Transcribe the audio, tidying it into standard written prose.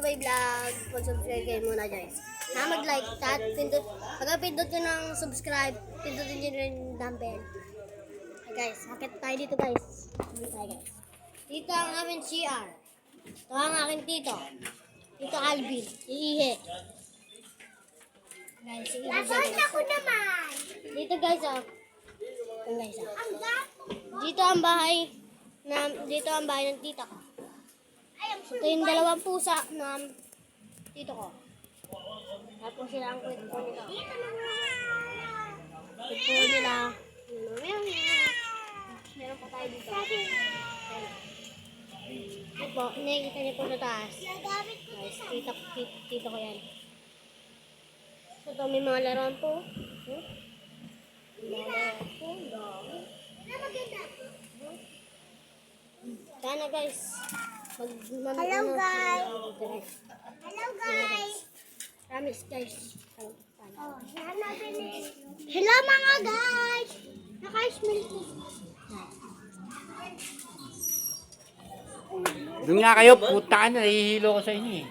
to my vlog. Mag-subscribe kayo muna guys. Mag-like, pagka-pindot nyo ng subscribe, pindutin nyo rin yung dumbbell. Okay guys, sakit tayo dito guys. Dito ang aming CR. Ito ang aking tito. Tito Alvin, iihi. Guys, iihi ako naman. Dito guys, dito ang bahay ng tita ko. Ito yung dalawang pusa ng tito ko. Tapos sila ang kwento nila. Kwento nila. Meron pa tayo dito. Ito po, nakikita niyo po sa taas. Guys, tito ko yan. So, ito may mga laruan po. Sana guys. Hello guys. Hello guys. Promise guys. Hello mga guys. Naka-smell ko. Doon nga kayo, puta ka na, nahihilo ko sa inyo eh.